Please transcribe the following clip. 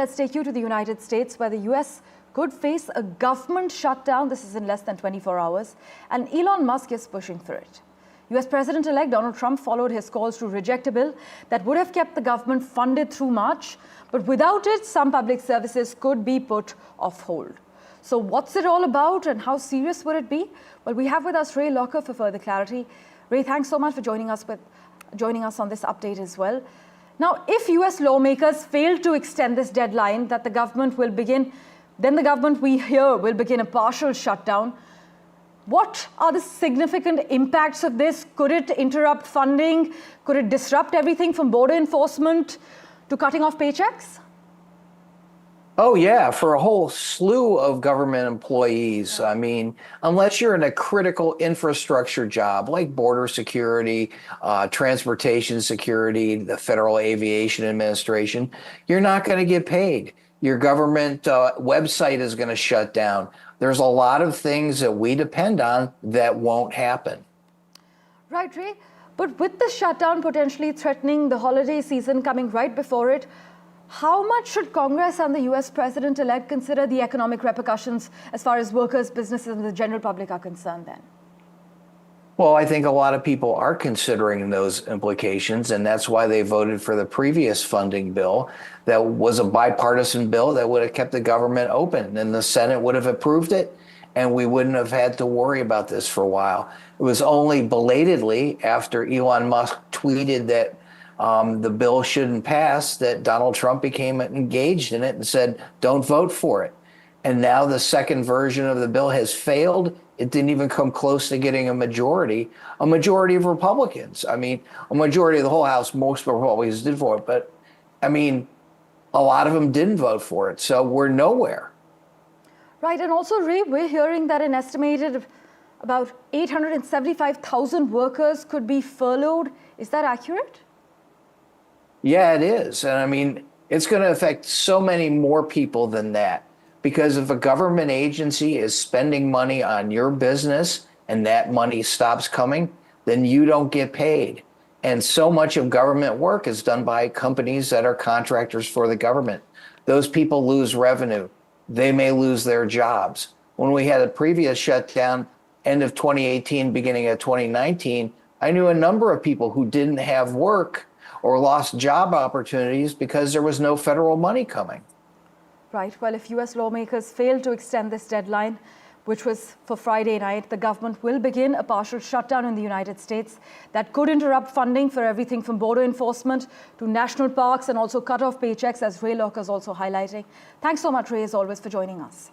Let's take you to the United States, where the US could face a government shutdown. This is in less than 24 hours, and Elon Musk is pushing for it. US President-elect Donald Trump followed his calls to reject a bill that would have kept the government funded through March, but without it, some public services could be put off hold. So what's it all about and how serious would it be? Well, we have with us Ray Locker for further clarity. Ray, thanks so much for joining us on this update as well. Now, if US lawmakers fail to extend this deadline that the government will begin, then the government, we hear, will begin a partial shutdown. What are the significant impacts of this? Could it interrupt funding? Could it disrupt everything from border enforcement to cutting off paychecks? Oh, yeah, for a whole slew of government employees. I mean, unless you're in a critical infrastructure job like border security, transportation security, the Federal Aviation Administration, you're not going to get paid. Your government website is going to shut down. There's a lot of things that we depend on that won't happen. Right, Ray. But with the shutdown potentially threatening the holiday season coming right before it, how much should Congress and the US President-elect consider the economic repercussions as far as workers, businesses, and the general public are concerned then? Well, I think a lot of people are considering those implications, and that's why they voted for the previous funding bill that was a bipartisan bill that would have kept the government open, and the Senate would have approved it, and we wouldn't have had to worry about this for a while. It was only belatedly after Elon Musk tweeted that the bill shouldn't pass that Donald Trump became engaged in it and said, don't vote for it. And now the second version of the bill has failed. It didn't even come close to getting a majority of Republicans. I mean, a majority of the whole House, most Republicans did for it, but I mean, a lot of them didn't vote for it. So we're nowhere. Right. And also, Ray, we're hearing that an estimated about 875,000 workers could be furloughed. Is that accurate? Yeah, it is. And I mean, it's going to affect so many more people than that. Because if a government agency is spending money on your business and that money stops coming, then you don't get paid. And so much of government work is done by companies that are contractors for the government. Those people lose revenue. They may lose their jobs. When we had a previous shutdown, end of 2018, beginning of 2019, I knew a number of people who didn't have work or lost job opportunities because there was no federal money coming. Right. Well, if US lawmakers fail to extend this deadline, which was for Friday night, the government will begin a partial shutdown in the United States that could interrupt funding for everything from border enforcement to national parks and also cut off paychecks, as Ray Locker is also highlighting. Thanks so much, Ray, as always, for joining us.